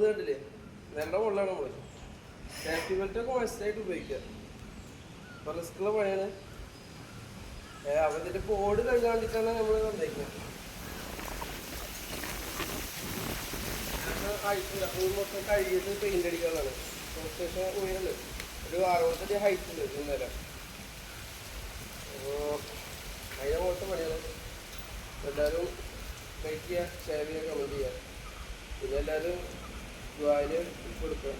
ഇത് കണ്ടില്ലേ നല്ല മുകളിലാണ് നമ്മൾ സേഫ്റ്റി ബെൽറ്റൊക്കെ മസ്റ്റായിട്ട് ഉപയോഗിക്കുക. അപ്പോൾ റിസ്ക്കുള്ള പണിയാണ്. അപ്പോൾ ഇതിൻ്റെ ബോർഡ് കഴുകാണ്ടിട്ടാണ് നമ്മൾ വന്നേക്കുന്നത്. ഹൈറ്റില്ല, മൊത്തം കഴുകിയിട്ട് പെയിൻ്റ് അടിക്കാനുള്ളതാണ്. അത്യാവശ്യം ഉയരുണ്ട്, ഒരു 60 അടി ഹൈറ്റ് ഉണ്ട് ഇന്നലെ. അപ്പോൾ അതിനെ പോലത്തെ പണിയാണ്. എല്ലാവരും ലൈക്ക് ചെയ്യുക, ഷെയർ ചെയ്യുക, കമൻറ്റ് ചെയ്യുക. പിന്നെ എല്ലാവരും ദ്വായിൽ കൊടുക്കുക.